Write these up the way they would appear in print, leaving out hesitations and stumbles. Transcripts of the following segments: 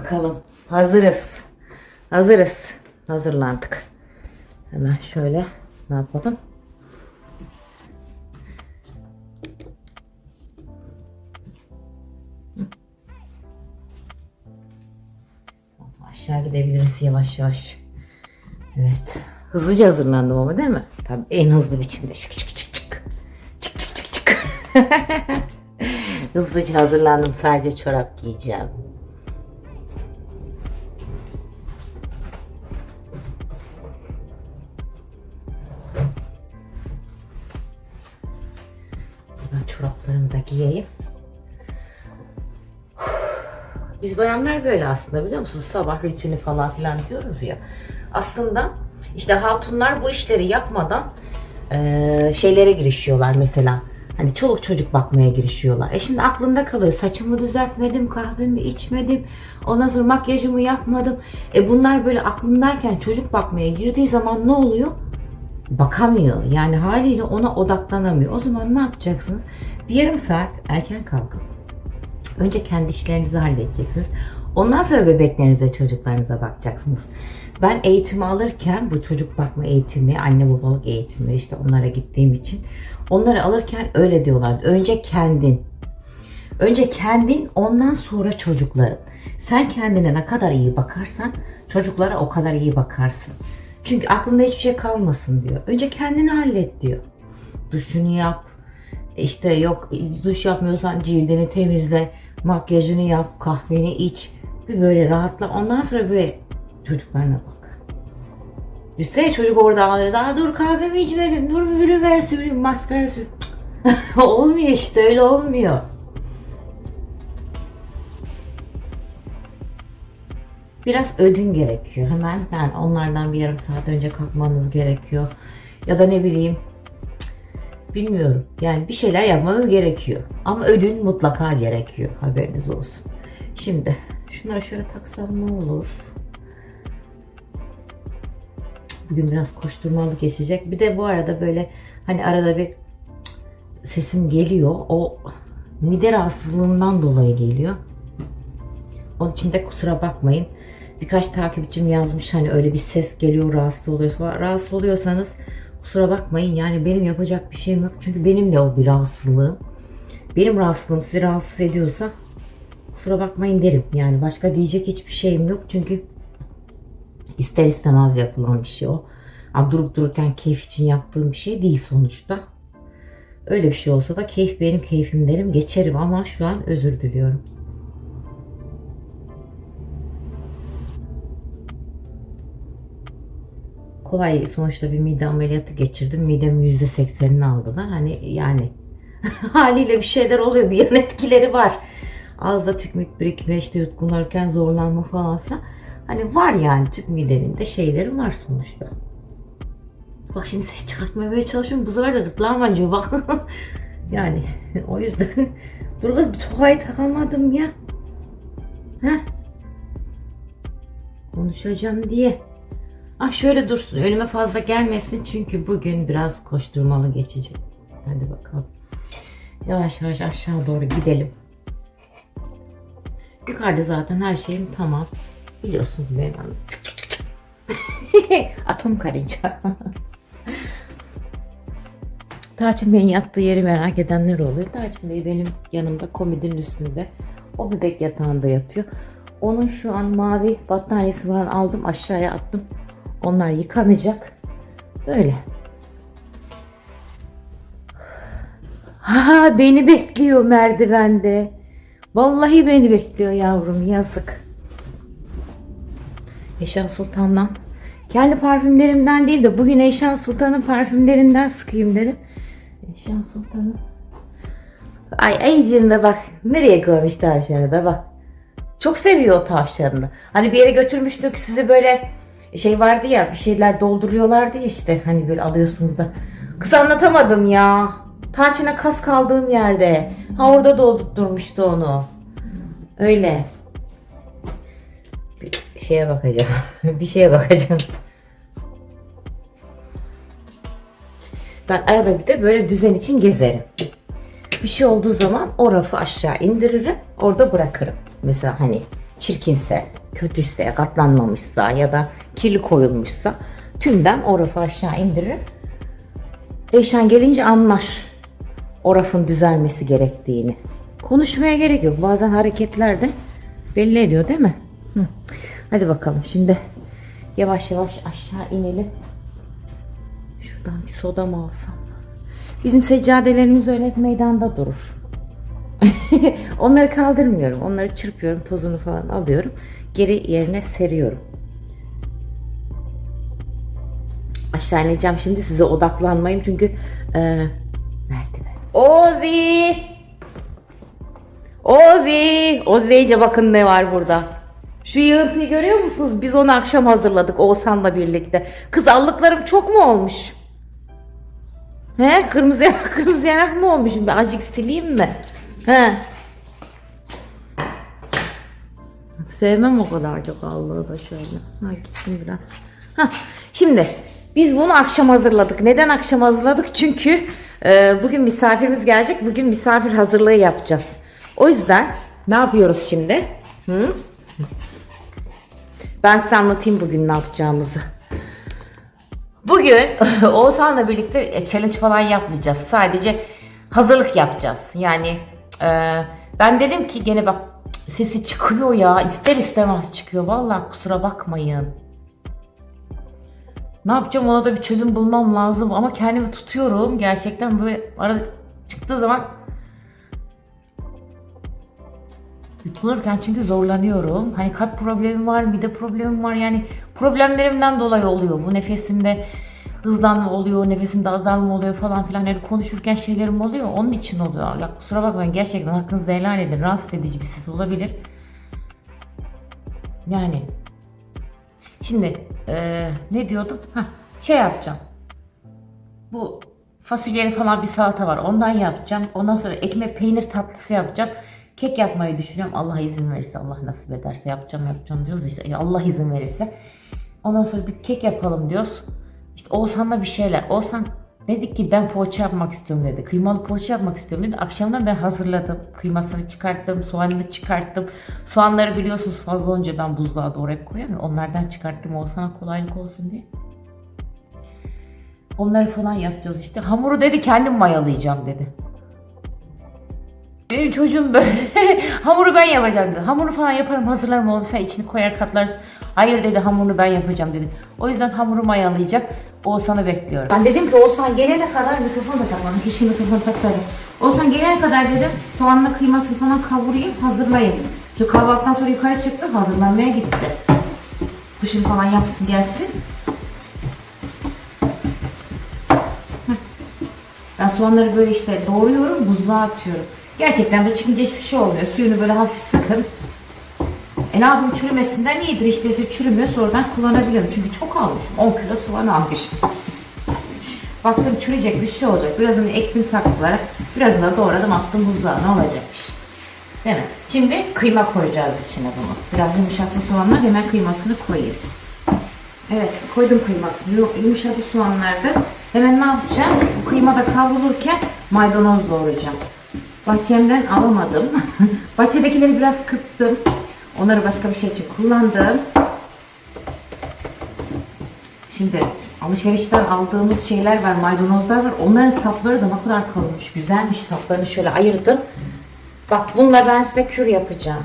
bakalım. Hazırız. Hazırız. Hazırlandık. Hemen şöyle ne yapalım? Aşağı gidebiliriz yavaş yavaş. Evet. Hızlıca hazırlandım ama değil mi? Tabii en hızlı biçimde. Çık çık çık çık. Çık çık çık çık. Hızlıca hazırlandım. Sadece çorap giyeceğim. Ben çoraplarımı da giyeyim. Biz bayanlar böyle aslında, biliyor musunuz? Sabah rutini falan filan diyoruz ya. Aslında işte hatunlar bu işleri yapmadan şeylere girişiyorlar mesela. Hani çoluk çocuk bakmaya girişiyorlar. Şimdi aklında kalıyor. Saçımı düzeltmedim, kahvemi içmedim. Ondan sonra makyajımı yapmadım. Bunlar böyle aklındayken çocuk bakmaya girdiği zaman ne oluyor? Bakamıyor. Yani haliyle ona odaklanamıyor. O zaman ne yapacaksınız? Bir yarım saat erken kalkın. Önce kendi işlerinizi halledeceksiniz. Ondan sonra bebeklerinize, çocuklarınıza bakacaksınız. Ben eğitim alırken, bu çocuk bakma eğitimi, anne babalık eğitimi, işte onlara gittiğim için onları alırken öyle diyorlardı. Önce kendin. Önce kendin, ondan sonra çocukların. Sen kendine ne kadar iyi bakarsan çocuklara o kadar iyi bakarsın. Çünkü aklında hiçbir şey kalmasın diyor. Önce kendini hallet diyor. Duşunu yap. İşte yok, duş yapmıyorsan cildini temizle. Makyajını yap. Kahveni iç. Bir böyle rahatla. Ondan sonra böyle çocuklarına bak. Üstelik çocuk orada ağlıyor. Daha dur kahvemi içmedim. Dur bir rüver süreyim. Maskara sür. Olmuyor işte, öyle olmuyor. Biraz ödün gerekiyor. Hemen yani onlardan bir yarım saat önce kalkmanız gerekiyor. Ya da ne bileyim, bilmiyorum. Yani bir şeyler yapmanız gerekiyor. Ama ödün mutlaka gerekiyor. Haberiniz olsun. Şimdi şunları şöyle taksam ne olur? Bugün biraz koşturmalı geçecek. Bir de bu arada böyle hani arada bir sesim geliyor. O mide rahatsızlığından dolayı geliyor. Onun için de kusura bakmayın. Birkaç takipçim yazmış hani öyle bir ses geliyor, rahatsız oluyorsanız kusura bakmayın. Yani benim yapacak bir şeyim yok. Çünkü benim de o bir rahatsızlığım. Benim rahatsızlığım sizi rahatsız ediyorsa kusura bakmayın derim. Yani başka diyecek hiçbir şeyim yok. Çünkü ister istemez yapılan bir şey o. Ama durup dururken keyif için yaptığım bir şey değil sonuçta. Öyle bir şey olsa da keyif benim keyfim derim. Geçerim ama şu an özür diliyorum. Kolay, sonuçta bir mide ameliyatı geçirdim. Midemin %80'ini aldılar. Hani yani haliyle bir şeyler oluyor. Bir yan etkileri var. Ağızda tükmük birikme, işte yutkunarken zorlanma falan filan. Hani var yani, tüp midenin de şeyleri var sonuçta. Bak şimdi ses çıkartmaya çalışıyorum. Bu sefer de gırtlağım acıyor bak. Yani o yüzden dur kız, bir tokayı takamadım ya. Heh. Konuşacağım diye. Ah şöyle dursun, önüme fazla gelmesin çünkü bugün biraz koşturmalı geçecek. Hadi bakalım. Yavaş yavaş aşağı doğru gidelim. Yukarıda zaten her şeyim tamam. Biliyorsunuz benim atom karınca. Tarçın Bey'in yattığı yeri merak edenler oluyor. Tarçın Bey benim yanımda, komodinin üstünde. O bebek yatağında yatıyor. Onun şu an mavi battaniyesi falan aldım, aşağıya attım. Onlar yıkanacak. Böyle. Ha, beni bekliyor merdivende. Vallahi beni bekliyor yavrum, yazık. Eyşan Sultan'dan. Kendi parfümlerimden değil de bugün Eyşan Sultan'ın parfümlerinden sıkayım dedim. Eyşan Sultan'ın. Ay ayıcığında bak. Nereye koymuş tavşanı da bak. Çok seviyor o tavşanını. Hani bir yere götürmüştük sizi, böyle şey vardı ya, bir şeyler dolduruyorlardı ya işte. Hani böyle alıyorsunuz da. Kız anlatamadım ya. Tarçına kas kaldığım yerde. Ha, orada doldurtmuştu onu. Öyle. Bir şeye bakacağım. Bir şeye bakacağım. Ben arada bir de böyle düzen için gezerim. Bir şey olduğu zaman o rafı aşağı indiririm. Orada bırakırım. Mesela hani çirkinse, kötüyse, katlanmamışsa ya da kirli koyulmuşsa tümden o rafı aşağı indiririm. Eyşan gelince anlar o rafın düzelmesi gerektiğini. Konuşmaya gerek yok. Bazen hareketler de belli ediyor değil mi? Hı. Hadi bakalım şimdi yavaş yavaş aşağı inelim. Şuradan bir soda mı alsam? Bizim seccadelerimiz öyle meydanda durur. Onları kaldırmıyorum. Onları çırpıyorum. Tozunu falan alıyorum. Geri yerine seriyorum. Aşağı ineceğim şimdi. Size odaklanmayayım. Çünkü merdiven. Ozi! Ozi! Ozi deyince bakın ne var burada. Şu yığıntıyı görüyor musunuz? Biz onu akşam hazırladık Oğuzhan'la birlikte. Kız allıklarım çok mu olmuş? He? Kırmızı yanak mı olmuş? Ben azıcık sileyim mi? He? Sevmem o kadar çok allığı da şöyle. Ha, gitsin biraz. Ha, şimdi biz bunu akşam hazırladık. Neden akşam hazırladık? Çünkü bugün misafirimiz gelecek. Bugün misafir hazırlığı yapacağız. O yüzden ne yapıyoruz şimdi? Hı? Ben size anlatayım bugün ne yapacağımızı. Bugün Oğuzhan'la birlikte challenge falan yapmayacağız. Sadece hazırlık yapacağız. Yani ben dedim ki gene bak sesi çıkıyor ya. İster istemez çıkıyor. Vallahi kusura bakmayın. Ne yapacağım, ona da bir çözüm bulmam lazım. Ama kendimi tutuyorum. Gerçekten böyle arada çıktığı zaman yutkunurken çünkü zorlanıyorum. Hani kalp problemim var, mide problemim var. Yani problemlerimden dolayı oluyor. Bu nefesimde hızlanma oluyor, nefesimde azalma oluyor falan filan. Yani konuşurken şeylerim oluyor. Onun için oluyor. Ya kusura bakmayın, gerçekten hakkınızı helal edin. Rahatsız edici bir ses olabilir. Yani şimdi ne diyordum? Şey yapacağım. Bu fasulyeli falan bir salata var. Ondan yapacağım. Ondan sonra ekmek peynir tatlısı yapacağım. Kek yapmayı düşünüyorum. Allah izin verirse, Allah nasip ederse yapacağım diyoruz işte. Allah izin verirse. Ondan sonra bir kek yapalım diyoruz. İşte Oğuzhan'la bir şeyler. Oğuzhan dedik ki ben poğaça yapmak istiyorum dedi. Kıymalı poğaça yapmak istiyorum dedi. Akşamdan ben hazırladım. Kıymasını çıkarttım. Soğanını çıkarttım. Soğanları biliyorsunuz fazla olunca ben buzluğa doğrayıp koyamıyorum. Onlardan çıkarttım Oğuzhan'a kolaylık olsun diye. Onları falan yapacağız işte. Hamuru dedi kendim mayalayacağım dedi. Benim çocuğum böyle hamuru ben yapacağım dedi. Hamuru falan yaparım, hazırlarım oğlum, sen içini koyar katlarsın. Hayır dedi, hamurunu ben yapacağım dedi. O yüzden hamuru mayalayacak. Oğuzhan'ı bekliyorum. Ben dedim ki Oğuzhan gelene kadar mikrofonu da takmadım. Keşke mikrofonu taksaydım. Oğuzhan gelene kadar dedim soğanla kıymasını falan kavurayım, hazırlayayım. Çünkü kahvaltıdan sonra yukarı çıktı, hazırlanmaya gitti. Duşunu falan yapsın gelsin. Ben soğanları böyle işte doğruyorum, buzluğa atıyorum. Gerçekten de çıkınca hiçbir şey olmuyor. Suyunu böyle hafif sıkın. Ne yapayım, çürümesinden iyidir işte. Çürümüyor, sonradan kullanabiliyorum. Çünkü çok almışım. 10 kilo soğan almışım. Baktım çürüyecek bir şey olacak. Birazını ektim saksılara. Birazını da doğradım, attım buzluğa. Ne olacakmış? Değil mi? Şimdi kıyma koyacağız içine bunu. Biraz yumuşasın soğanlar, hemen kıymasını koyayım. Evet, koydum kıymasını. Yumuşadı soğanlarda. Hemen ne yapacağım? Bu kıyma da kavrulurken maydanoz doğrayacağım. Bahçemden alamadım. Bahçedekileri biraz kırptım. Onları başka bir şey için kullandım. Şimdi alışverişten aldığımız şeyler var, maydanozlar var. Onların sapları da ne kadar kalınmış. Güzelmiş, saplarını şöyle ayırdım. Bak bununla ben size kür yapacağım.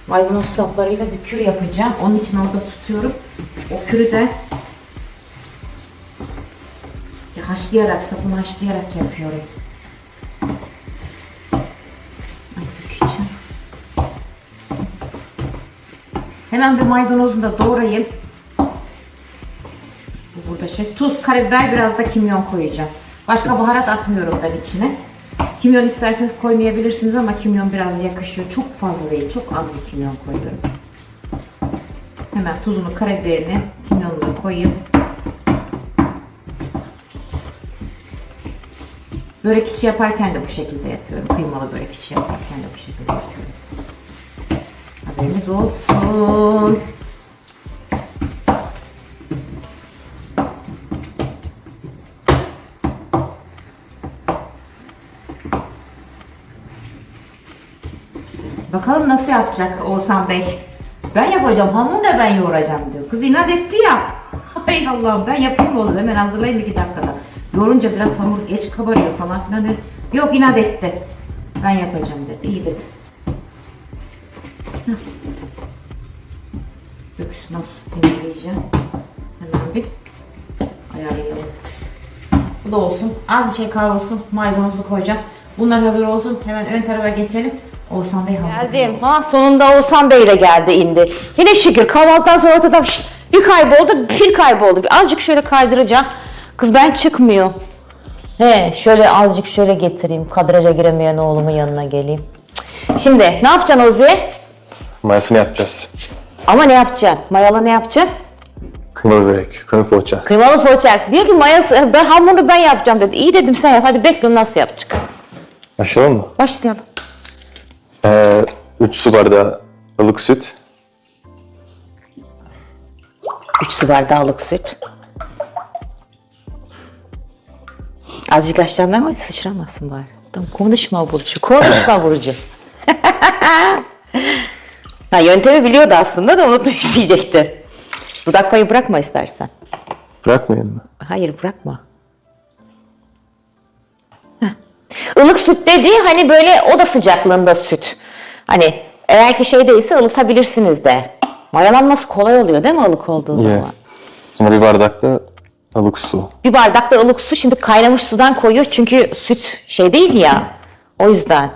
Maydanoz saplarıyla bir kür yapacağım. Onun için orada tutuyorum. O kürü de haşlayarak, sapını haşlayarak yapıyorum. Hemen bir maydanozunu da doğrayayım. Bu burada şey. Tuz, karabiber, biraz da kimyon koyacağım. Başka baharat atmıyorum ben içine. Kimyon isterseniz koymayabilirsiniz ama kimyon biraz yakışıyor. Çok fazla değil, çok az bir kimyon koyuyorum. Hemen tuzunu, karabiberini, kimyonunu koyayım. Börek içi yaparken de bu şekilde yapıyorum. Kıymalı börek içi yaparken de bu şekilde yapıyorum. Haberiniz olsun. Bakalım nasıl yapacak Oğuzhan Bey. Ben yapacağım, hamur da ben yoğuracağım diyor. Kız inat etti ya. Hay Allah'ım, ben yapayım oğlum, hemen hazırlayayım 2 dakikada. Yoğurunca biraz hamur geç kabarıyor falan filan dedi. Yok, inat etti. Ben yapacağım dedi. İyi dedi. Döküsü nasıl temizleyeceğim. Hemen bir ayarlayalım. Bu da olsun. Az bir şey kavrulsun. Maydanozu koyacağım. Bunlar hazır olsun. Hemen ön tarafa geçelim. Oğuzhan Bey hamur. Geldim. Ha, sonunda Oğuzhan Bey ile geldi indi. Yine şükür kahvaltıdan sonra ortada bir kayboldu, bir kayboldu. Azıcık şöyle kaydıracağım. Kız ben çıkmıyor. He, şöyle azıcık şöyle getireyim. Kadraja giremeyen oğlumun yanına geleyim. Şimdi ne yapacaksın Ozi? Mayasını yapacağız. Ama ne yapacaksın? Mayalı ne yapacaksın? Kıymalı börek, kıymalı poğaça. Kıymalı poğaça. Diyor ki mayası, ben hamuru ben yapacağım dedi. İyi dedim, sen yap. Hadi bekle, nasıl yapacak? Başlayalım mı? Başlayalım. 3 su bardağı ılık süt. 3 su bardağı ılık süt. Azıcık aşağıdan koy, sıçramasın bari. Tamam, konuşma Burcu, konuşma Burcu. Ha, yöntemi biliyordu aslında da unutmuş diyecekti. Dudak payı bırakma istersen. Bırakmayayım mı? Hayır, bırakma. Heh. Ilık süt dediği hani böyle oda sıcaklığında süt. Hani eğer ki şey değilse ılıtabilirsiniz de. Mayalanması kolay oluyor değil mi ılık olduğu zaman? Sonra bir bardakta ılık su. Bir bardakta ılık su, şimdi kaynamış sudan koyuyor çünkü süt şey değil ya. O yüzden.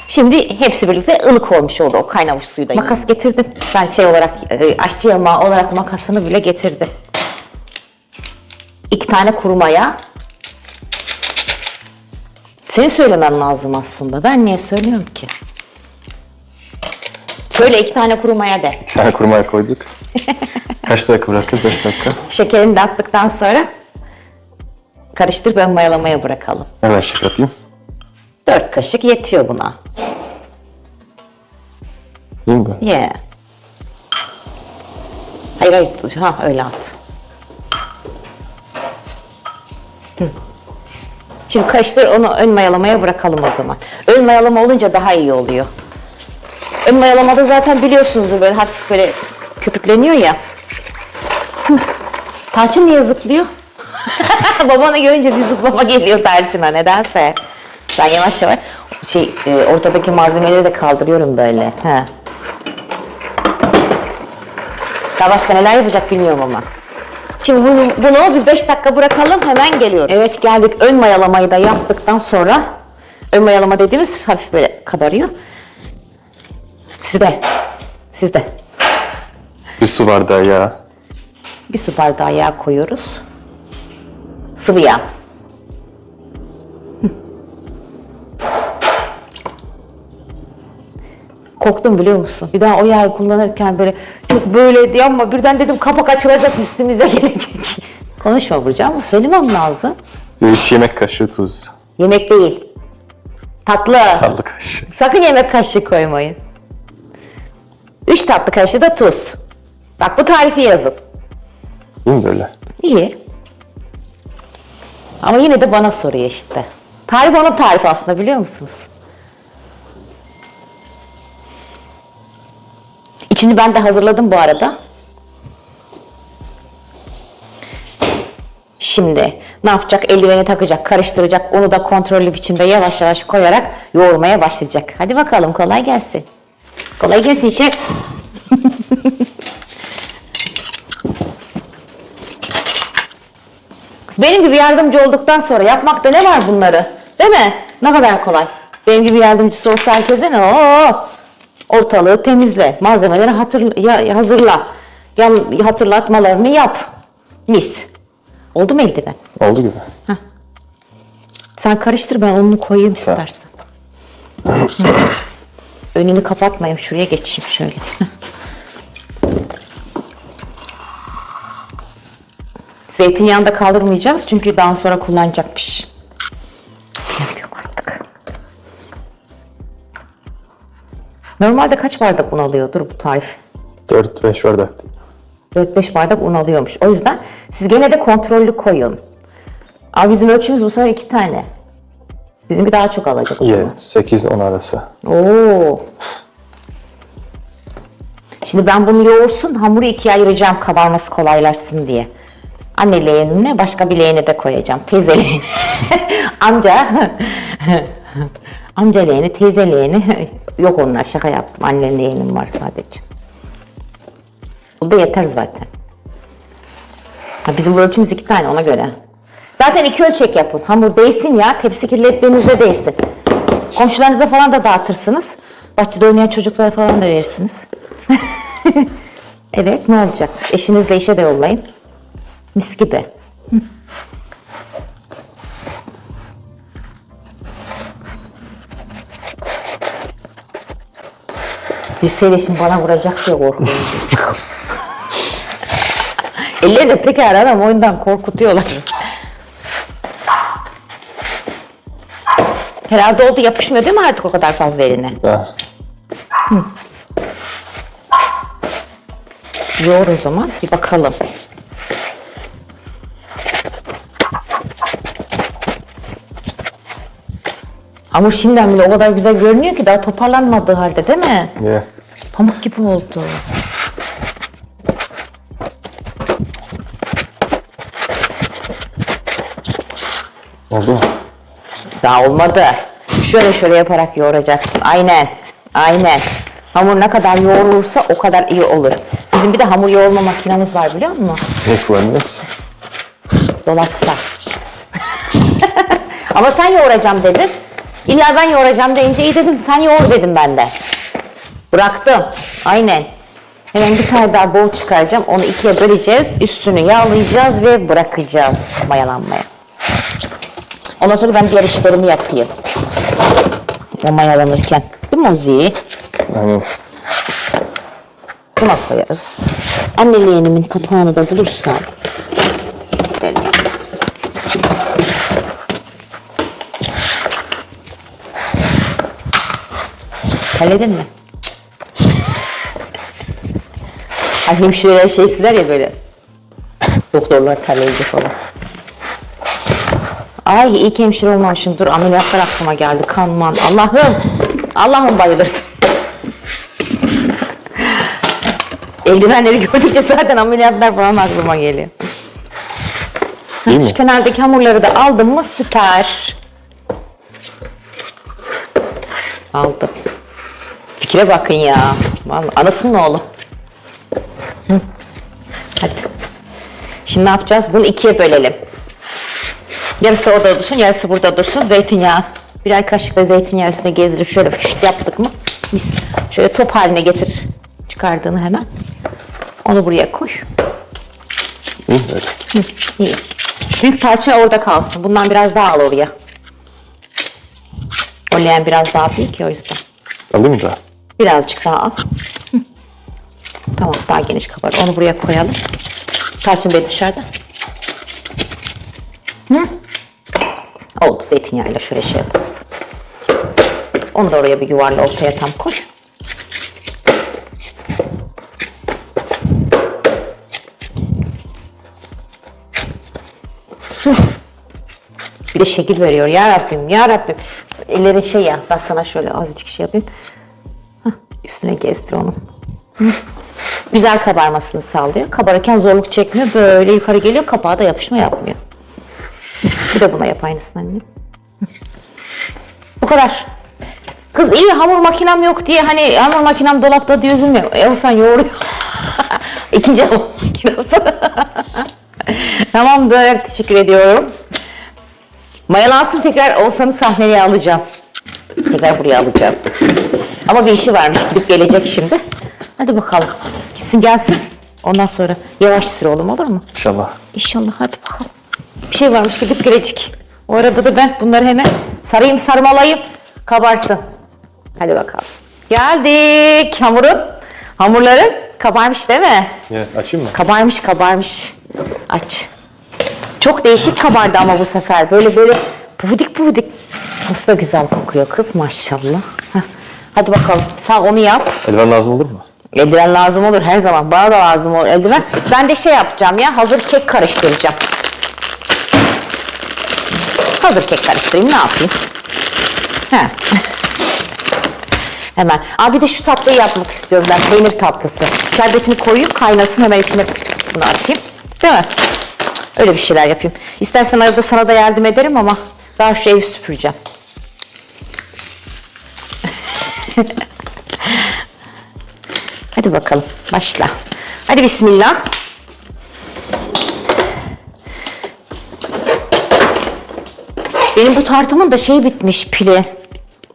Şimdi hepsi birlikte ılık olmuş oldu o kaynamış suyu da. Makas getirdim. Ben şey olarak aşçı yamağı olarak makasını bile getirdim. 2 tane kuru maya. Senin söylemen lazım aslında. Ben niye söylüyorum ki? Söyle, 2 tane kuru maya de. 2 tane kuru maya koyduk. Kaç dakika bırakır? 5 dakika. Şekerini de attıktan sonra karıştırıp ön mayalamaya bırakalım. Hemen şıklatayım. 4 kaşık yetiyor buna. Değil mi? Yeah. Hayır hayır, ha öyle at. Hı. Şimdi karıştır, onu ön mayalamaya bırakalım o zaman. Ön mayalama olunca daha iyi oluyor. Ön mayalamada zaten biliyorsunuzdur, böyle hafif böyle köpükleniyor ya. Hı. Tarçın niye zıplıyor? Babanı görünce bir zıplama geliyor Tarçın'a nedense. Ben yavaş yavaş ortadaki malzemeleri de kaldırıyorum böyle. He. Daha başka neler yapacak bilmiyorum ama. Şimdi bunu bir 5 dakika bırakalım, hemen geliyoruz. Evet, geldik. Ön mayalamayı da yaptıktan sonra, ön mayalama dediğimiz hafif böyle kabarıyor. Sizde. Bir su bardağı yağ. Bir su bardağı yağ koyuyoruz. Sıvı yağ. Korktum biliyor musun? Bir daha o yağı kullanırken böyle çok böyleydi ama birden dedim kapak açılacak, üstümüze gelecek. Konuşma Burcu ama söylemem lazım. 3 yemek kaşığı tuz. Yemek değil. Tatlı. Tatlı kaşığı. Sakın yemek kaşığı koymayın. 3 tatlı kaşığı da tuz. Bak, bu tarifi yazın. Değil mi böyle? İyi. Ama yine de bana soruyor işte. Tarif onun tarifi aslında, biliyor musunuz? İçini ben de hazırladım bu arada. Şimdi ne yapacak? Eldiveni takacak, karıştıracak. Onu da kontrollü biçimde yavaş yavaş koyarak yoğurmaya başlayacak. Hadi bakalım, kolay gelsin. Kolay gelsin şef. Benim gibi yardımcı olduktan sonra yapmakta ne var bunları? Değil mi? Ne kadar kolay. Benim gibi yardımcısı olsa herkese ne? Ortalığı temizle. Malzemeleri hazırla. Hatırlatmalarını yap. Mis. Oldu mu eldiven? Oldu gibi. Heh. Sen karıştır, ben onu koyayım istersen. Önünü kapatmayayım. Şuraya geçeyim şöyle. Zeytinyağını da kaldırmayacağız çünkü daha sonra kullanacakmış. Yapıyorum artık. Normalde kaç bardak un alıyordur bu tarif? 4-5 bardak. 4-5 bardak un alıyormuş. O yüzden siz gene de kontrollü koyun. Ama bizim ölçümüz bu sefer 2 tane. Bizimki daha çok alacak o zaman. 8-10 arası. Oo. Şimdi ben bunu yoğursun, hamuru ikiye ayıracağım kabarması kolaylaşsın diye. Anne leğenine başka bir leğene de koyacağım. Teyze leğeni. Amca leğeni, teyze leğeni. Yok onlar, şaka yaptım. Annenin leğenim var sadece. Bu da yeter zaten. Bizim bu ölçümüz 2 tane ona göre. Zaten 2 ölçek yapın. Hamur değsin ya. Tepsi kirlettiğinizde değsin. Komşularınıza falan da dağıtırsınız. Bahçede oynayan çocuklara falan da verirsiniz. Evet, ne olacak? Eşinizle işe de yollayın. Mis gibi. Hüseyin şimdi bana vuracak diye korkuyorum. Elleri de pek ağır ama oyundan korkutuyorlar. Herhalde oldu, yapışmıyor değil mi artık o kadar fazla eline? Ha. Yoğur o zaman, bir bakalım. Hamur şimdiden bile o kadar güzel görünüyor ki daha toparlanmadığı halde değil mi? Niye? Pamuk gibi oldu. Oldu mu? Daha olmadı. Şöyle yaparak yoğuracaksın. Aynen. Aynen. Hamur ne kadar yoğrulursa o kadar iyi olur. Bizim bir de hamur yoğurma makinamız var biliyor musun? Ne kullanıyorsun? Dolapta. Ama sen yoğuracağım dedin. İlla ben yoğuracağım deyince iyi dedim. Sen yoğur dedim ben de. Bıraktım. Aynen. Hemen bir tane daha bol çıkaracağım. Onu ikiye böleceğiz. Üstünü yağlayacağız ve bırakacağız mayalanmaya. Ondan sonra ben diğer işlerimi yapayım. O mayalanırken. Değil mi Ozi? Aynen. Buna koyarız. Anne leğenimin kapağını da bulursam. Gidelim. Halledin mi? Ay hemşireler şeysiler ya böyle. Doktorlar terleyici falan. Ay iyi ki hemşire olmamışım. Dur ameliyatlar aklıma geldi. Kanman. Allah'ım. Allah'ım bayılırdım. Eldivenleri gördükçe zaten ameliyatlar falan aklıma geliyor. İyi mi? Şu kenardaki hamurları da aldım mı süper. Aldım. Fikre bakın ya. Vallahi anasının oğlu. Hı. Hadi. Şimdi ne yapacağız? Bunu ikiye bölelim. Yarısı orada dursun, yarısı burada dursun. Zeytinyağı. Birer kaşık ve zeytinyağı üstüne gezdirip şöyle fışt yaptık mı? Mis. Şöyle top haline getir. Çıkardığını hemen. Onu buraya koy. İyi öyle. Hı, iyi. Büyük parça orada kalsın. Bundan biraz daha al oraya. O leğen biraz daha büyük ya o yüzden. Alayım mı daha? Birazcık daha al. Hı. Tamam daha geniş kabar. Onu buraya koyalım. Tarçın Bey dışarıda. Hı? Oldu, zeytinyağıyla şöyle şey yaparız. Onu da oraya bir yuvarla ortaya tam koy. Bir de şekil veriyor ya Rabbim, ya Rabbim. Ellerin şey ya, ben sana şöyle azıcık şey yapayım. Hah, üstüne gezdir onu. Hı. Güzel kabarmasını sağlıyor. Kabarırken zorluk çekmiyor. Böyle yukarı geliyor, kapağa da yapışma yapmıyor. Bir de buna yap aynısını anne. Bu kadar. Kız iyi hamur makinem yok diye hani hamur makinem dolapta diye üzülme. Olsan yoğuruyor. İkinci hamur makinesi. Tamamdır. Teşekkür ediyorum. Mayalansın, tekrar Oğuzhan'ı sahneye alacağım. Tekrar buraya alacağım. Ama bir işi varmış. Gidip gelecek şimdi. Hadi bakalım. Gitsin gelsin. Ondan sonra yavaş sür oğlum, olur mu? İnşallah. İnşallah, hadi bakalım. Bir şey varmış, gidip gelecek. O arada da ben bunları hemen sarayım, sarmalayayım. Kabarsın. Hadi bakalım. Geldik. Hamurların kabarmış değil mi? Ya, açayım mı? Kabarmış. Aç. Çok değişik kabardı ama bu sefer. Böyle pufidik. Nasıl da güzel kokuyor kız maşallah. Heh. Hadi bakalım. Sen onu yap. Eldiven lazım olur mu? Eldiven lazım olur her zaman. Bana da lazım olur eldiven. Ben de şey yapacağım ya. Hazır kek karıştıracağım. Hazır kek karıştırayım. Ne yapayım? He. Hemen. Abi de şu tatlıyı yapmak istiyorum ben. Peynir tatlısı. Şerbetini koyayım, kaynasın, hemen içine bunu atayım. Değil mi? Öyle bir şeyler yapayım. İstersen arada sana da yardım ederim ama daha şu evi süpüreceğim. Hadi bakalım. Başla. Hadi bismillah. Benim bu tartımın da şey bitmiş, pili.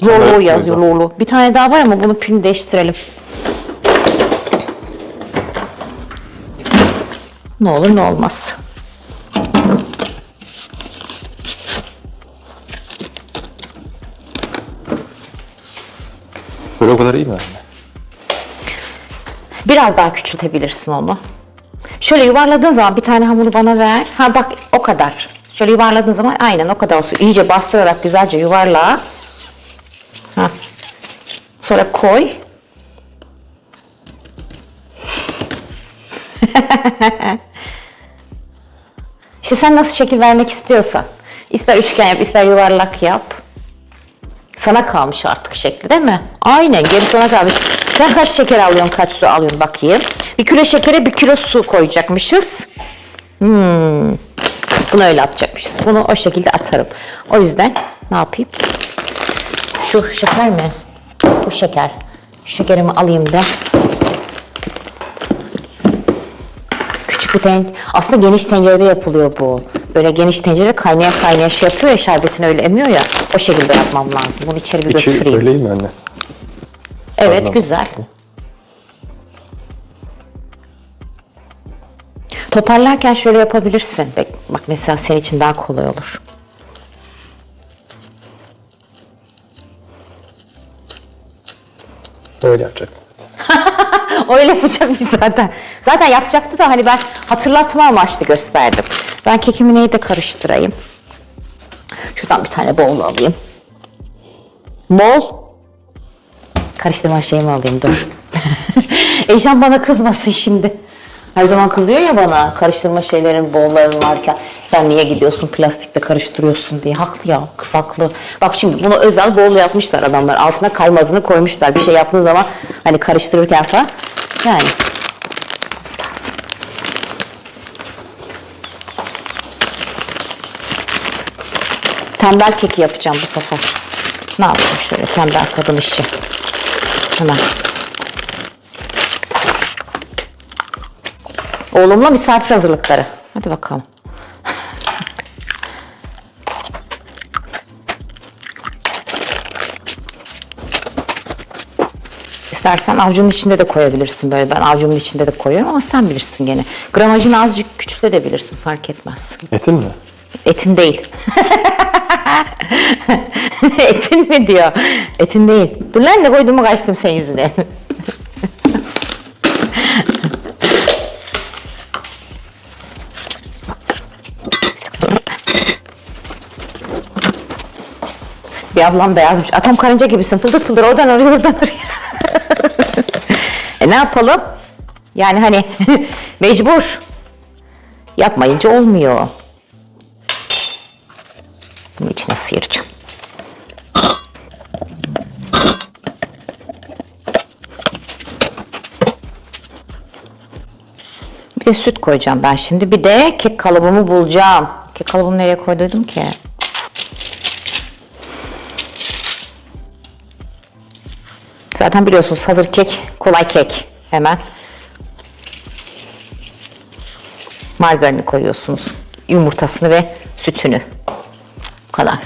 Lolo Evet, yazıyor, Lolo. Bir tane daha var ama bunun pilini değiştirelim. Ne olur ne olmaz. Böyle o kadar iyi mi anne? Biraz daha küçültebilirsin onu. Şöyle yuvarladığın zaman bir tane hamuru bana ver. Ha bak o kadar. Şöyle yuvarladığın zaman aynen o kadar olsun. İyice bastırarak güzelce yuvarla. Ha. Sonra koy. İşte sen nasıl şekil vermek istiyorsan. İster üçgen yap, ister yuvarlak yap. Sana kalmış artık şekli değil mi? Aynen, geri sana kalmış. Sen kaç şeker alıyorsun, kaç su alıyorsun bakayım. 1 kilo şekere 1 kilo su koyacakmışız. Bunu öyle atacakmışız. Bunu o şekilde atarım. O yüzden ne yapayım? Şu şeker mi? Bu şeker. Şekerimi alayım ben. Küçük bir tencere. Aslında geniş tencerede yapılıyor bu. Böyle geniş tencere kaynaya kaynaya şey yapıyor ya, şerbetini öyle emiyor ya. O şekilde yapmam lazım. Bunu içeri bir İçi götüreyim. öyle iyi mi anne? Evet, Anladım. güzel. Toparlarken şöyle yapabilirsin. Bak mesela senin için daha kolay olur. Öyle yapacak. Öyle yapacakmış zaten. Zaten yapacaktı da hani ben hatırlatma amaçlı gösterdim. Ben kekimi neyi de karıştırayım. Şuradan bir tane bol alayım. Bol. Karıştırma şeyimi alayım, dur. Eşan bana kızmasın şimdi. Her zaman kızıyor ya bana, karıştırma şeylerin, bolların varken sen niye gidiyorsun plastikte karıştırıyorsun diye. Haklı ya, kız haklı. Bak şimdi bunu özel bol yapmışlar adamlar. Altına kaymazını koymuşlar. Bir şey yaptığın zaman hani karıştırırken falan. Yani lazım. Tembel keki yapacağım bu sefer. Ne yapayım şöyle tembel kadın işi. Hemen. Oğlumla misafir hazırlıkları. Hadi bakalım. İstersen avucunun içinde de koyabilirsin böyle. Ben avucumun içinde de koyuyorum ama sen bilirsin gene. Gramajını azıcık küçültebilirsin, fark etmez. Etin mi? Etin değil. Etin mi diyor? Etin değil. Dur lan, ne koyduğumu kaçtım senin yüzüne. Bir ablam da yazmış. Atom karınca gibisin. Pıldır pıldır oradan oraya oradan oraya. Ne yapalım? Yani hani mecbur. Yapmayınca olmuyor. Bunu içine sıyıracağım. Bir de süt koyacağım ben şimdi. Bir de kek kalıbımı bulacağım. Kek kalıbımı nereye koyduydum ki? Zaten biliyorsunuz hazır kek, kolay kek. Hemen margarini koyuyorsunuz. Yumurtasını ve sütünü. Bu kadar.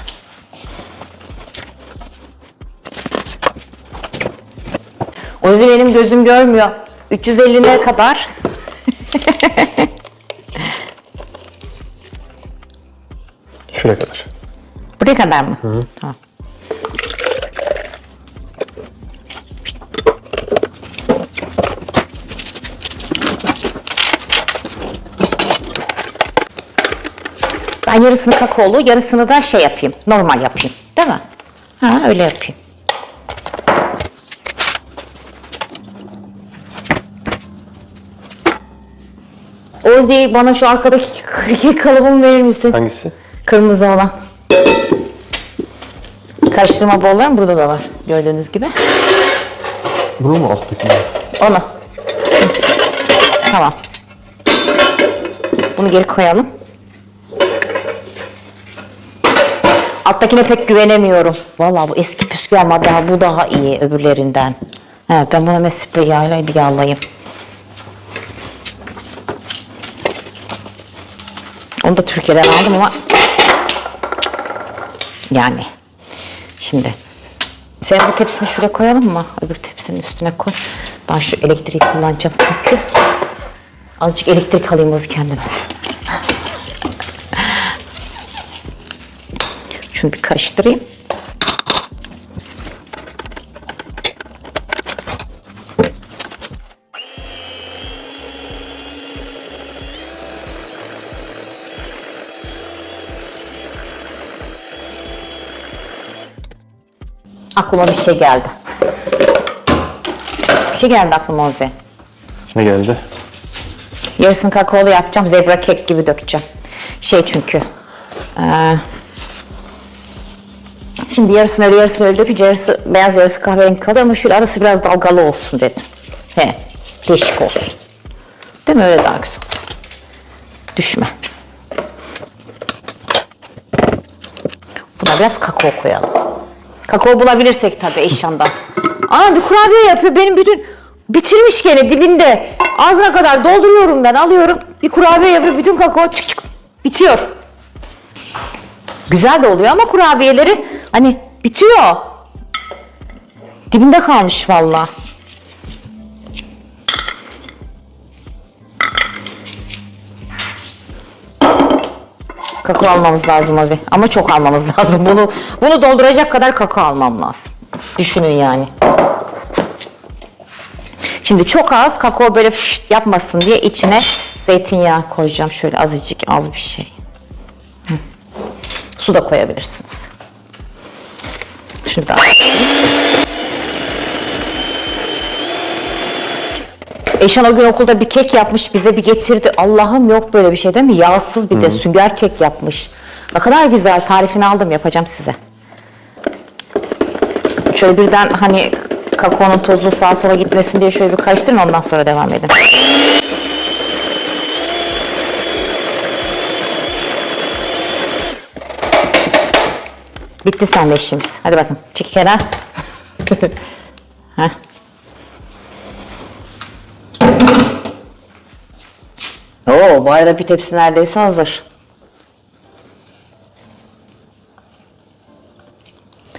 O yüzden benim gözüm görmüyor. 350'ne kadar. Şuraya kadar. Buraya kadar mı? Hı. Tamam. Ben yarısını kakaolu, yarısını da şey yapayım, normal yapayım. Değil mi? Ha, öyle yapayım. Ozi, bana şu arkadaki kek kalıbımı verir misin? Hangisi? Kırmızı olan. Karıştırma bollarım burada da var. Gördüğünüz gibi. Bunu mu alttaki? Onu. Tamam. Bunu geri koyalım. Alttakine pek güvenemiyorum. Vallahi bu eski püskü ama bu daha iyi öbürlerinden. He, ben bunu hemen sprey yağıyla bir yağlayayım. Onu da Türkiye'den aldım ama yani şimdi sen bu tepsini şuraya koyalım mı? Öbür tepsinin üstüne koy. Ben şu elektriği kullanacağım çünkü. Azıcık elektrik alayım o kendime. Şunu bir karıştırayım. Aklıma bir şey geldi. Bir şey geldi aklıma Ozi. Ne geldi? Yarısını kakaolu yapacağım. Zebra kek gibi dökeceğim. Çünkü. Şimdi yarısını öyle dökünce yarısı beyaz yarısı kahverengi kalıyor ama şöyle arası biraz dalgalı olsun dedim. Değişik olsun. Değil mi? Öyle daha güzel olur. Düşme. Buna biraz kakao koyalım. Kakao bulabilirsek tabii eşyandan. Bir kurabiye yapıyor. Benim bütün bitirmiş gene dibinde. Ağzına kadar dolduruyorum ben. Alıyorum. Bir kurabiye yapıyor. Bütün kakao çık çık bitiyor. Güzel de oluyor ama kurabiyeleri hani bitiyor. Dibinde kalmış vallahi. Kakao almamız lazım Ozi. Ama çok almamız lazım. Bunu dolduracak kadar kakao almam lazım. Düşünün yani. Şimdi çok az kakao böyle yapmasın diye içine zeytinyağı koyacağım. Şöyle azıcık az bir şey. Su da koyabilirsiniz. Şunu da Eşan o gün okulda bir kek yapmış bize bir getirdi. Allah'ım yok böyle bir şey değil mi? Yağsız bir de sünger kek yapmış. Ne kadar güzel, tarifini aldım, yapacağım size. Şöyle birden hani kakaonun tozu sağa sola gitmesin diye şöyle bir karıştırın, ondan sonra devam edin. Bitti sende işimiz. Hadi bakın. Çek kenara. Heh. Bu arada bir tepsi neredeyse hazır.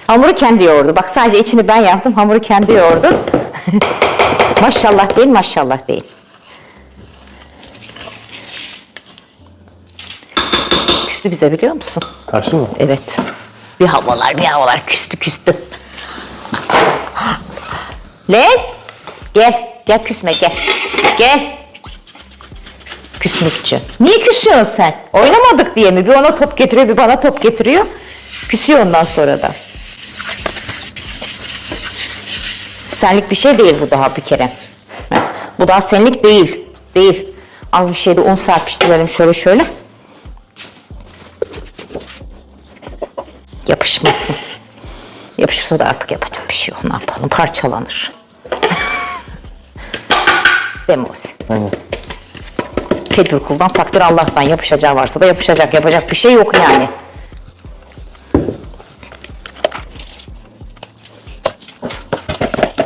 Hamuru kendi yoğurdu. Bak sadece içini ben yaptım. Hamuru kendi yoğurdu. Maşallah değil, maşallah değil. Küstü bize, biliyor musun? Karşı mı? Evet. Bir havalar küstü. Lan! Gel küsme gel. Gel. Küsmekçi. Niye küsüyorsun sen? Oynamadık diye mi? Bir ona top getiriyor, bir bana top getiriyor. Küsüyor ondan sonra da. Senlik bir şey değil bu daha bir kere. Bu daha senlik değil. Değil. Az bir şeyde un serpiştirelim şöyle. Yapışmasın. Yapışırsa da artık yapacak bir şey yok. Ne yapalım? Parçalanır. Değil mi Ozi? Aynen. Tedbir kullan, takdir Allah'tan. Yapışacağı varsa da yapışacak. Yapacak bir şey yok yani.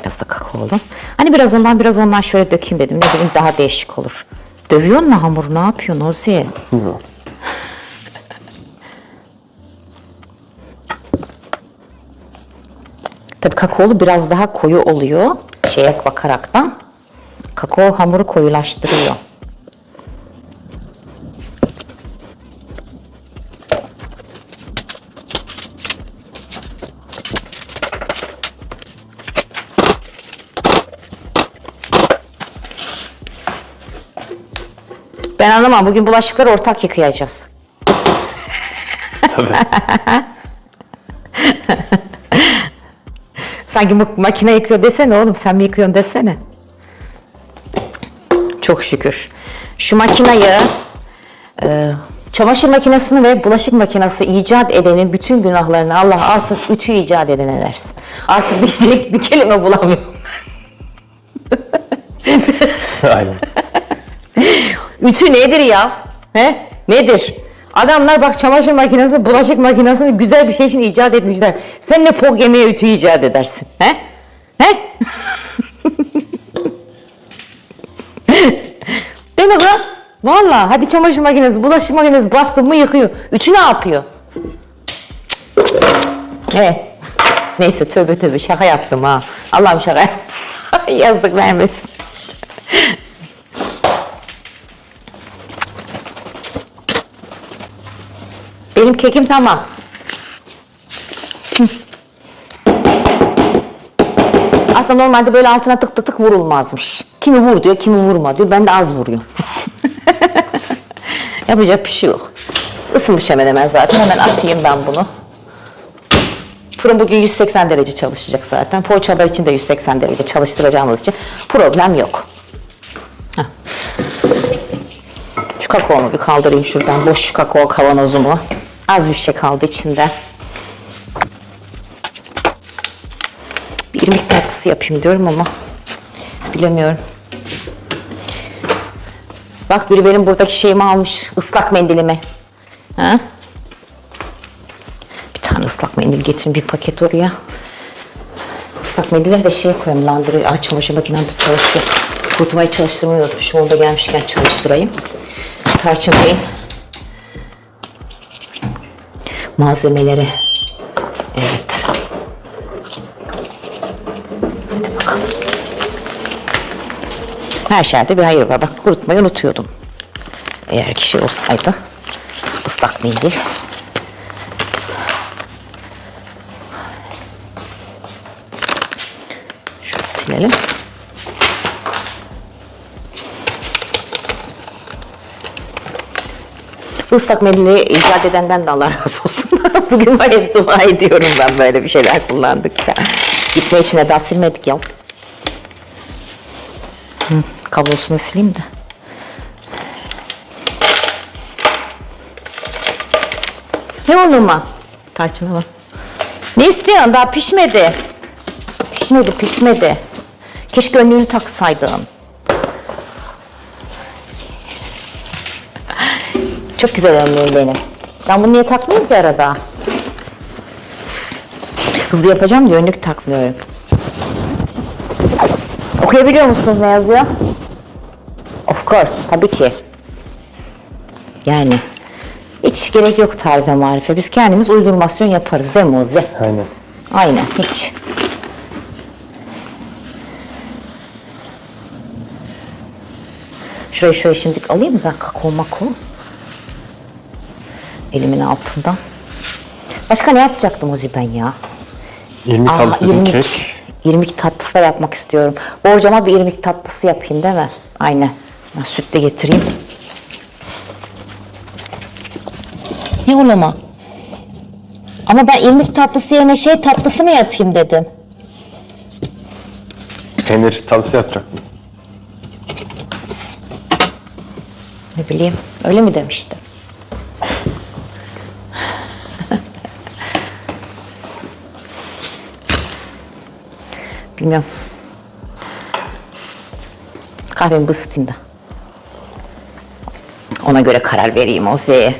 Biraz da kakaolu. Hani biraz ondan şöyle dökeyim dedim. Ne bileyim, daha değişik olur. Dövüyor mu hamuru? Ne yapıyorsun Ozi? Yok. Tabii kakaolu biraz daha koyu oluyor. Şeye bakaraktan. Kakao hamuru koyulaştırıyor. Ben anlamam. Bugün bulaşıkları ortak yıkayacağız. Tabii. Sanki makine yıkıyor desene oğlum. Sen mi yıkıyorsun desene. Çok şükür. Şu makinayı çamaşır makinesini ve bulaşık makinesi icat edenin bütün günahlarını Allah alsın, ütü icat edene versin. Artık diyecek bir kelime bulamıyorum. Aynen. Ütü nedir ya? He? Nedir? Adamlar bak çamaşır makinesi, bulaşık makinesini güzel bir şey için icat etmişler. Sen ne pok yemeye ütü icat edersin? He? He? Değil mi lan? Vallahi hadi çamaşır makinesi, bulaşık makinesi bastın mı yıkıyor. Ütü ne yapıyor? Evet. Neyse tövbe tövbe şaka yaptım ha. Allah'ım şaka yaptım. Yazdık vermesin. Benim kekim tamam. Aslında normalde böyle altına tık tık tık vurulmazmış. Kimi vur diyor, kimi vurma diyor. Ben de az vuruyorum. Yapacak bir şey yok. Isınmış hemen hemen zaten. Hemen atayım ben bunu. Fırın bugün 180 derece çalışacak zaten. Poğaçalar için de 180 derece çalıştıracağımız için problem yok. Heh. Şu kakaomu bir kaldırayım şuradan. Boş kakao kavanozumu. Az bir şey kaldı içinde. Bir irmik tatlısı yapayım diyorum ama bilemiyorum. Bak biri benim buradaki şeyimi almış. Islak mendilimi. Ha? Bir tane ıslak mendil getirin, bir paket oraya. Islak mendilleri de şeye koyayım, landırıyor. Çamaşır makinemde çalışıyor. Kurutmayı çalıştırmayı unutmuşum. Onu da gelmişken çalıştırayım. Tarçın Bey'in malzemeleri. Evet. Hadi bakalım. Her şeyde bir hayır var. Bak kurutmayı unutuyordum. Eğer ki şey olsaydı. Islak mendil. Şöyle silelim. Bu ıslak mendili icat edenden de Allah razı olsun. Bugün var ya dua ediyorum ben böyle bir şeyler kullandıkça. Gitme içine daha silmedik ya. Kablosunu sileyim de. Ne olur mu? Tarçına bak. Ne istiyorsun? Daha pişmedi. Pişmedi. Keşke önlüğünü taksaydın. Çok güzel önlüğüm benim. Ben bunu niye takmayayım ki arada? Hızlı yapacağım diye önlük takmıyorum. Okuyabiliyor musunuz ne yazıyor? Of course, tabii ki. Yani hiç gerek yok tarife marife. Biz kendimiz uydurmasyon yaparız değil mi Ozi? Aynen. Aynen, hiç. Şurayı şöyle şimdilik alayım da kakao mako. Elimin altından. Başka ne yapacaktım Ozi ben ya? İrmik tatlısı, kek. İrmik tatlısı da yapmak istiyorum. Borcama bir irmik tatlısı yapayım değil mi? Aynen. Ben süt de getireyim. Ne olama? Ama ben irmik tatlısı yerine şey tatlısı mı yapayım dedim. Peynir tatlısı yapacaktım. Ne bileyim, öyle mi demiştim? Bilmiyorum. Kahvemi bir ısıtayım da. Ona göre karar vereyim Ozi'ye.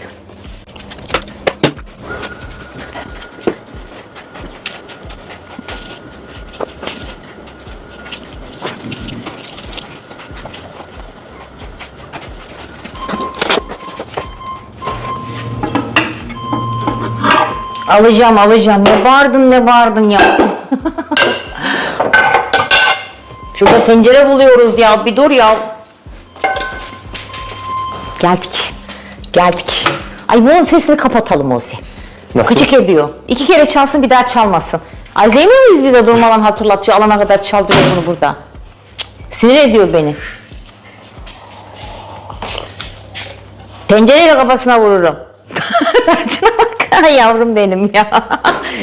Alacağım. Ne bağırdın ya. Şurada tencere buluyoruz ya. Bir dur ya. Geldik. Ay bunun sesini kapatalım Ozi. Nasıl? Gıcık ediyor. 2 kere çalsın bir daha çalmasın. Ay zeymiyor muyuz bize durmadan hatırlatıyor. Alana kadar çaldırıyor bunu burada. Cık, sinir ediyor beni. Tencereyle kafasına vururum. Tarçına bak. Ay yavrum benim ya.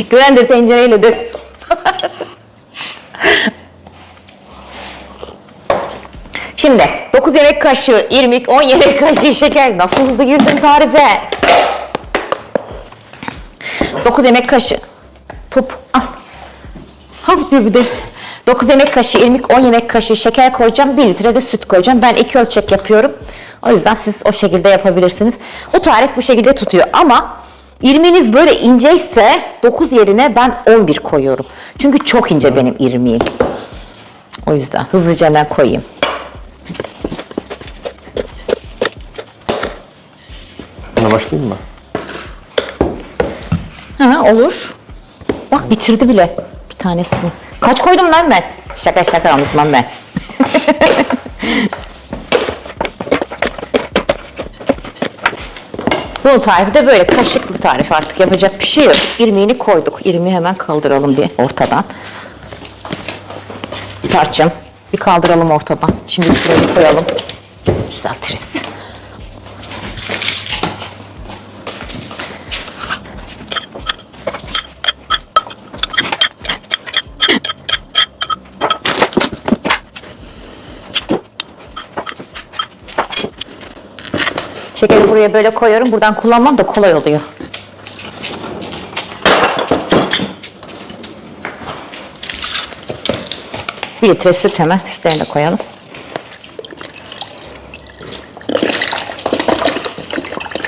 Güven de tencereyle dök. Şimdi 9 yemek kaşığı irmik, 10 yemek kaşığı şeker. Nasıl hızlı girdin tarife? 9 yemek kaşığı. Top. Hop diyor bir de. 9 yemek kaşığı irmik, 10 yemek kaşığı şeker koyacağım. 1 litre de süt koyacağım. Ben 2 ölçek yapıyorum. O yüzden siz o şekilde yapabilirsiniz. Bu tarif bu şekilde tutuyor ama irmiğiniz böyle inceyse 9 yerine ben 11 koyuyorum. Çünkü çok ince benim irmiğim. O yüzden hızlıca hemen koyayım. Buna başlayayım mı? Ha, olur. Bak bitirdi bile bir tanesini. Kaç koydum lan ben? Şaka unutmam ben. Bu tarifi de böyle kaşıklı tarif, artık yapacak bir şey yok. İrmiğini koyduk. İrmiği hemen kaldıralım bir ortadan. Tarçın bir kaldıralım ortadan. Şimdi şurayı koyalım. Düzeltiriz. Şekeri buraya böyle koyuyorum. Buradan kullanmam da kolay oluyor. Bir litre süt, hemen sütlerini de koyalım.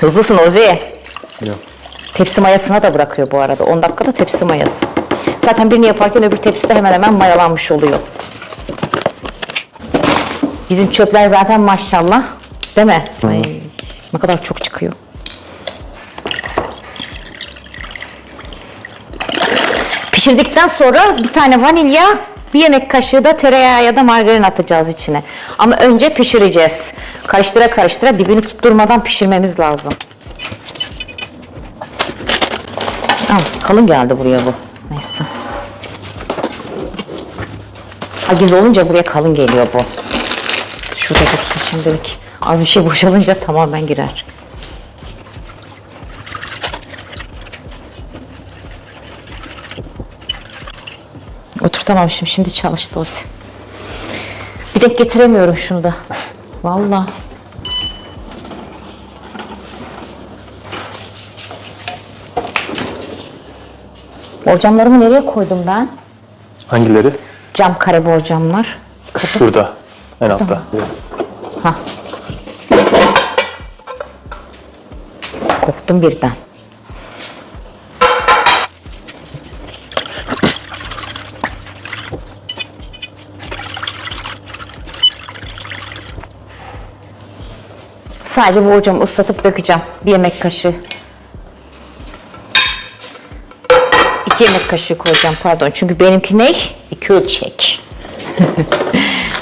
Hızlısın Ozi. Yok. Tepsi mayasına da bırakıyor bu arada. 10 dakikada tepsi mayası. Zaten birini yaparken öbür tepsi de hemen hemen mayalanmış oluyor. Bizim çöpler zaten maşallah. Değil mi? Ay, ne kadar çok çıkıyor. Pişirdikten sonra bir tane vanilya, bir yemek kaşığı da tereyağı ya da margarin atacağız içine. Ama önce pişireceğiz. Karıştıra karıştıra, dibini tutturmadan pişirmemiz lazım. Kalın geldi buraya bu. Neyse. Agiz olunca buraya kalın geliyor bu. Şurada dursun şimdilik. Az bir şey boşalınca tamamen girer. Oturtamamışım. Şimdi çalıştı o. Bir denk getiremiyorum şunu da. Vallahi. Borcamlarımı nereye koydum ben? Hangileri? Cam kare borcamlar. Şurada. En altta. Ha. Korktum birden. Sadece borcamı ıslatıp dökeceğim. Bir yemek kaşığı. 2 yemek kaşığı koyacağım, pardon. Çünkü benimki ne? 2 ölçek.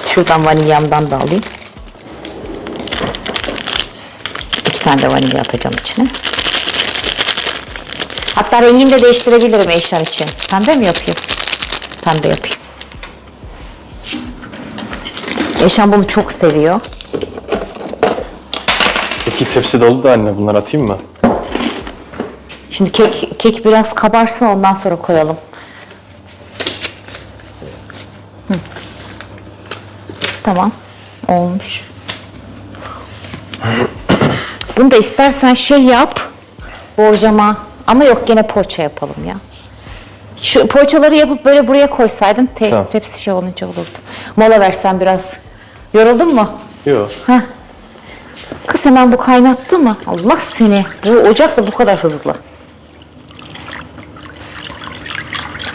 Şuradan vanilyamdan da alayım. 2 tane de vanilya atacağım içine. Hatta rengini de değiştirebilirim Eyşan için. Pembe mi yapayım? Pembe yapayım. Eyşan bunu çok seviyor. 2 tepsi dolu da anne, bunları atayım mı? Şimdi kek biraz kabarsın, ondan sonra koyalım. Tamam. Olmuş. Bunu da istersen şey yap. Borcama. Ama yok, gene poğaça yapalım ya. Şu poğaçaları yapıp böyle buraya koysaydın Tamam. tepsi şey olunca olurdu. Mola versen biraz. Yoruldun mu? Yok. Kız hemen bu kaynattı mı? Allah seni. Bu ocak da bu kadar hızlı.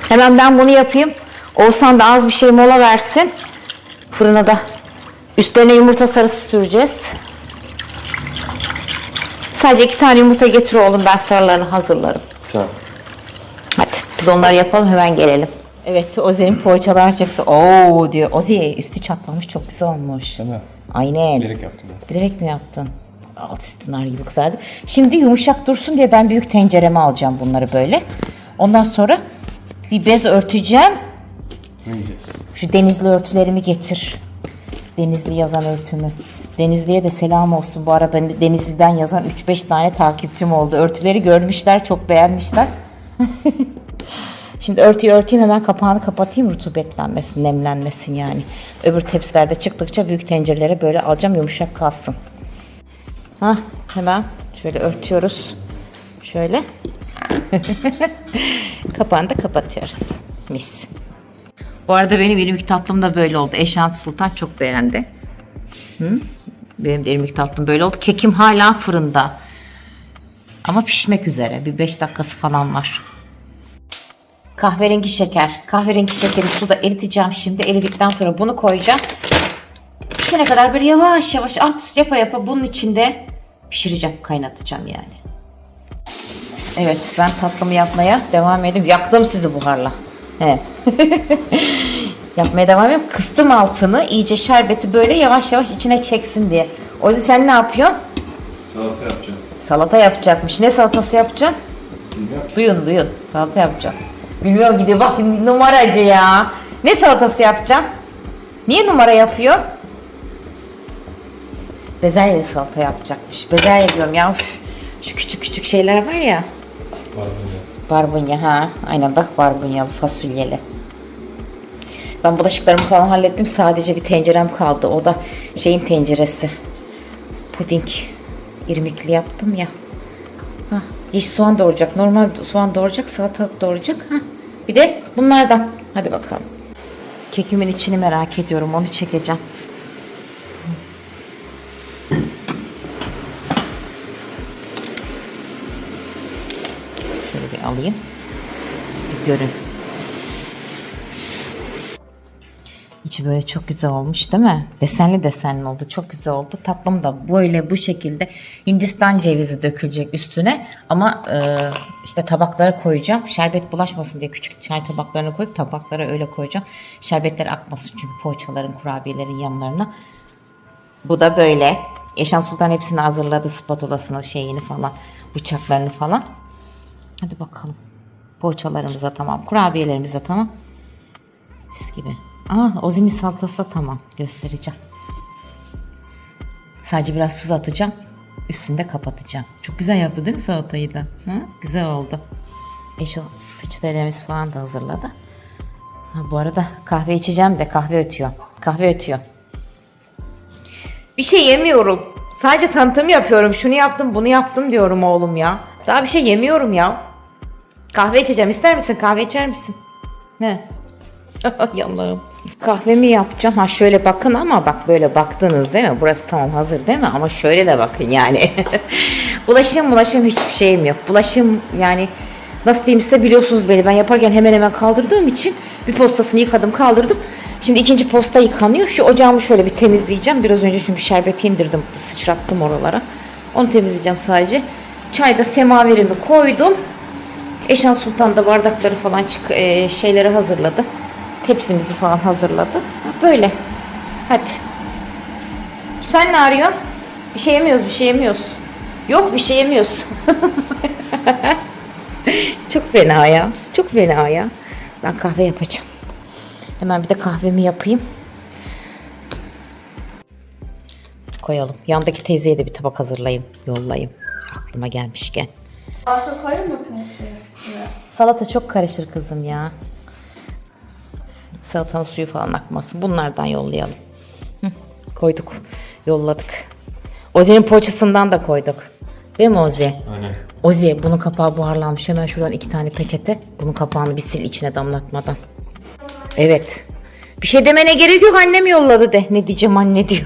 Hemen ben bunu yapayım. Oğuzhan da az bir şey mola versin. Fırına da. Üstlerine yumurta sarısı süreceğiz. Sadece 2 tane yumurta getir oğlum. Ben sarılarını hazırlarım. Tamam. Hadi biz onları yapalım, hemen gelelim. Evet, Ozi'nin poğaçalar çıktı. Oo diyor. Ozi üstü çatlamış, çok güzel olmuş. Değil mi? Aynen. Bilerek yaptım ben. Bilerek mi yaptın? Alt üstü nar gibi kızardı. Şimdi yumuşak dursun diye ben büyük tencereme alacağım bunları böyle. Ondan sonra bir bez örteceğim. Ne yiyeceğiz? Şu denizli örtülerimi getir. Denizli yazan örtümü. Denizli'ye de selam olsun. Bu arada Denizli'den yazan 3-5 tane takipçim oldu. Örtüleri görmüşler, çok beğenmişler. Şimdi örtüyü örteyim, hemen kapağını kapatayım, rutubetlenmesin, nemlenmesin yani. Öbür tepsilerde çıktıkça büyük tencerelere böyle alacağım, yumuşak kalsın. Hemen şöyle örtüyoruz. Şöyle. Kapağını da kapatıyoruz. Mis. Bu arada benim irmik tatlım da böyle oldu. Eşant Sultan çok beğendi. Benim de irmik tatlım böyle oldu. Kekim hala fırında. Ama pişmek üzere. Bir 5 dakikası falan var. Kahverengi şeker. Kahverengi şekeri suda eriteceğim şimdi. Eridikten sonra bunu koyacağım. Pişene kadar böyle yavaş yavaş alt üst yapa yapa bunun içinde pişireceğim. Kaynatacağım yani. Evet, ben tatlımı yapmaya devam edeyim. Yaktım sizi buharla. He. Yapmaya devam ediyorum. Kıstım altını. İyice şerbeti böyle yavaş yavaş içine çeksin diye. Ozi sen ne yapıyorsun? Salata yapacağım. Salata yapacakmış. Ne salatası yapacaksın? Bilmiyorum. Duyun. Salata yapacağım. Bilmiyorum gidiyor. Bak numaracı ya. Ne salatası yapacaksın? Niye numara yapıyor? Bezelye salata yapacakmış. Bezelye diyorum ya. Üf. Şu küçük küçük şeyler var ya. Barbunya ha. Aynen bak barbunyalı fasulyeli. Ben bulaşıklarımı falan hallettim. Sadece bir tencerem kaldı. O da şeyin tenceresi. Puding irmikli yaptım ya. Ha, yeşil soğan doğrayacak. Normal soğan doğrayacak. Salatalık doğrayacak. Ha. Bir de bunlardan. Hadi bakalım. Kekimin içini merak ediyorum. Onu çekeceğim. Şöyle bir alayım. Bir görün. İçi böyle çok güzel olmuş değil mi? Desenli desenli oldu. Çok güzel oldu. Tatlım da böyle bu şekilde Hindistan cevizi dökülecek üstüne. Ama işte tabaklara koyacağım. Şerbet bulaşmasın diye küçük çay tabaklarına koyup tabaklara öyle koyacağım. Şerbetler akmasın çünkü poğaçaların, kurabiyelerin yanlarına. Bu da böyle. Eşan Sultan hepsini hazırladı. Spatulasını, şeyini falan, bıçaklarını falan. Hadi bakalım. Poğaçalarımız da tamam. Kurabiyelerimiz de tamam. Mis gibi. Ozimi salatası da tamam. Göstereceğim. Sadece biraz tuz atacağım. Üstünde kapatacağım. Çok güzel yaptı değil mi salatayı da? Ha? Güzel oldu. Eşal peçetelerimiz falan da hazırladı. Bu arada kahve içeceğim de kahve ötüyor. Kahve ötüyor. Bir şey yemiyorum. Sadece tanıtım yapıyorum. Şunu yaptım, bunu yaptım diyorum oğlum ya. Daha bir şey yemiyorum ya. Kahve içeceğim. İster misin? Kahve içer misin? Ne? Yallahım. Kahvemi yapacağım. Ha şöyle bakın ama bak böyle baktınız değil mi? Burası tamam hazır değil mi? Ama şöyle de bakın yani. Bulaşığım hiçbir şeyim yok. Bulaşığım yani nasıl diyeyim size biliyorsunuz beni. Ben yaparken hemen kaldırdığım için bir postasını yıkadım kaldırdım. Şimdi ikinci posta yıkanıyor. Şu ocağımı şöyle bir temizleyeceğim. Biraz önce çünkü şerbeti indirdim. Sıçrattım oralara. Onu temizleyeceğim sadece. Çayda semaverimi koydum. Eşan Sultan da bardakları falan şeyleri hazırladı. Tepsimizi falan hazırladı. Böyle. Hadi. Sen ne arıyorsun? Bir şey yemiyoruz. Yok bir şey yemiyoruz. Çok fena ya. Çok fena ya. Ben kahve yapacağım. Hemen bir de kahvemi yapayım. Koyalım. Yandaki teyzeye de bir tabak hazırlayayım. Yollayayım. Aklıma gelmişken. Salata koyar mı? Salata çok karışır kızım ya. Salatanın suyu falan akmasın. Bunlardan yollayalım. Koyduk. Yolladık. Ozi'nin poğaçasından da koyduk. Değil mi Ozi? Aynen. Ozi bunun kapağı buharlanmış. Hemen şuradan 2 tane peçete. Bunun kapağını bir sil içine damlatmadan. Evet. Bir şey demene gerek yok, annem yolladı de. Ne diyeceğim anne diyor.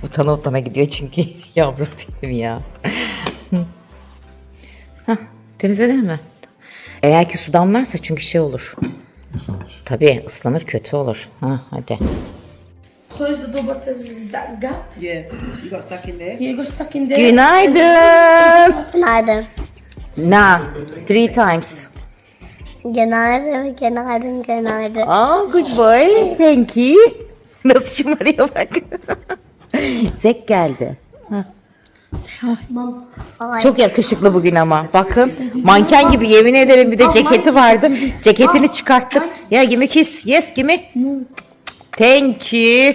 Utana gidiyor çünkü. Yavrum benim ya. Temizledin mi? Eğer ki su damlarsa çünkü şey olur. Islanır. Tabii ıslanır, kötü olur. Hadi. Close the door, but there's that gap. Yeah, you got stuck in there. Yeah, it got stuck in there. Günaydın. Günaydın. Na, 3 times. Günaydın. Oh, good boy. Thank you. Nasıl şımarıyor bak. Zek geldi. Çok yakışıklı bugün ama. Bakın manken gibi yemin ederim bir de ceketi vardı. Ceketini çıkarttık. Ya give me kiss. Yes give me. Thank you.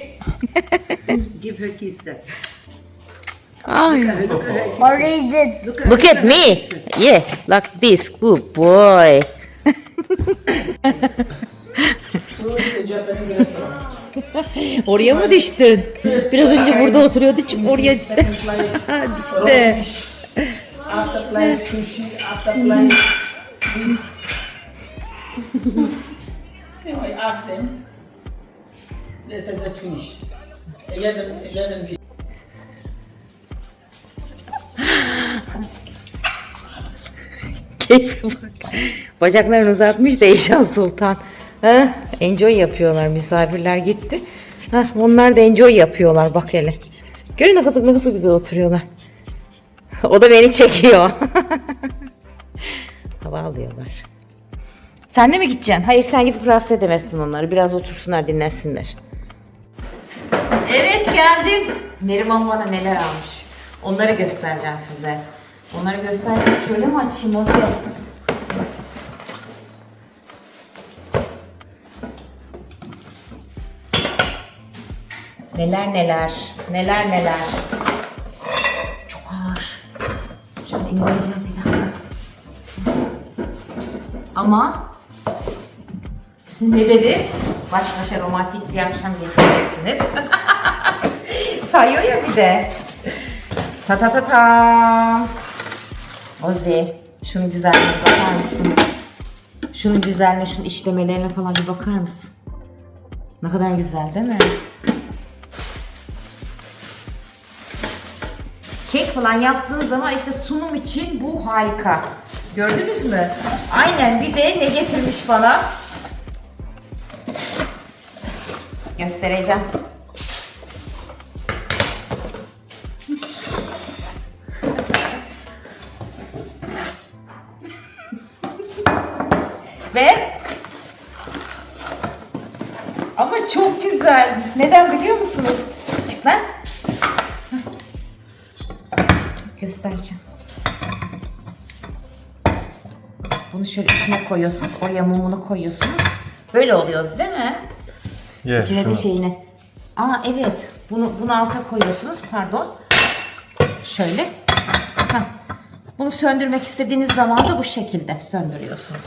Give her kiss. Ay. Already did. Look at me. Yeah, like this. Good boy. Oraya mı düştün? Biraz önce burada oturuyordu, şimdi oraya düştü. After playing sushi, after playing this. I asked them. They said that's finished. 11 Keyfe bak. Bacaklarını uzatmış da Eyşan Sultan. Ha, enjoy yapıyorlar. Misafirler gitti. Ha, onlar da enjoy yapıyorlar bak hele. Görün ne kadar güzel oturuyorlar. O da beni çekiyor. Hava alıyorlar. Sen de mi gideceksin? Hayır, sen gidip rahatsız edemezsin onları. Biraz otursunlar, dinlensinler. Evet, geldim. Neriman bana neler almış. Onları göstereceğim size. Onları göstereceğim. Şöyle mi açayım o zaman? Neler. Çok ağır. Şöyle indireceğim bir dakika. Ama ne dedi? Baş başa romantik bir akşam geçireceksiniz. Sayıyor ya bir de. Ta. Ozi, şunun güzelliğine bakar mısın? Şunun güzelliğine, şunun işlemelerine falan bir bakar mısın? Ne kadar güzel değil mi? Kek falan yaptığın zaman işte sunum için bu harika. Gördünüz mü? Aynen, bir de ne getirmiş bana? Göstereceğim. Ve ama çok güzel. Neden biliyor musunuz? Çık lan. Göstereceğim. Bunu şöyle içine koyuyorsunuz. Oraya mumunu koyuyorsunuz. Böyle oluyoruz değil mi? Yeah, İçine de tamam. şeyini. Aa evet. Bunu alta koyuyorsunuz. Pardon. Şöyle. Heh. Bunu söndürmek istediğiniz zaman da bu şekilde söndürüyorsunuz.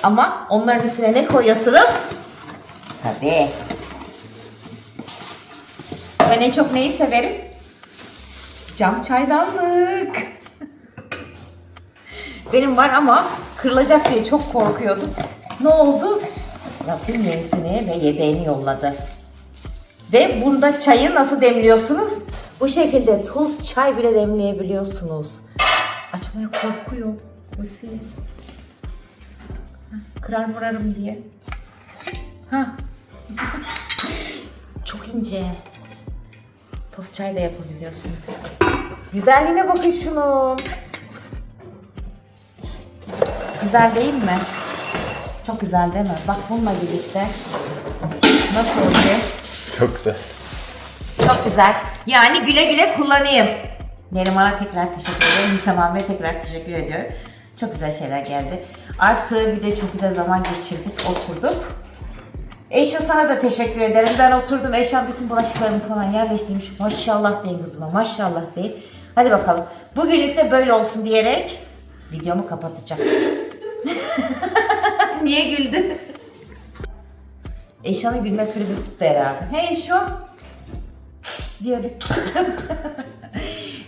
Ama onların üstüne ne koyuyorsunuz? Tabii. Ben en çok neyi severim? Cam çaydanlık. Benim var ama kırılacak diye çok korkuyordum. Ne oldu? Rabbim yenisini ve yedeğini yolladı. Ve bunda çayı nasıl demliyorsunuz? Bu şekilde toz çay bile demleyebiliyorsunuz. Açmaya korkuyorum. Nasıl? Kırar mırarım diye. Ha. Çok ince. Toz çay da yapabiliyorsunuz. Güzelliğine bakın şunun. Güzel değil mi? Çok güzel değil mi? Bak bununla birlikte. Nasıl oluyor? Çok güzel. Çok güzel. Yani güle güle kullanayım. Neriman'a tekrar teşekkür ederim. Hüsam abiye tekrar teşekkür ediyorum. Çok güzel şeyler geldi. Artı bir de çok güzel zaman geçirdik, oturduk. Eşo sana da teşekkür ederim. Ben oturdum, Eşan bütün bulaşıklarımı falan yerleştirmiş. Maşallah deyin kızıma, maşallah deyin. Hadi bakalım. Bugünlük de böyle olsun diyerek videomu kapatacağım. Niye güldün? Eşan'ın gülme krizi tuttu herhalde. Hey Eşo. Diyorduk.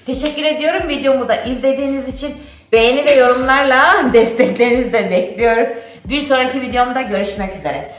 Teşekkür ediyorum videomu da izlediğiniz için. Beğeni ve yorumlarla desteklerinizi de bekliyorum. Bir sonraki videomda görüşmek üzere.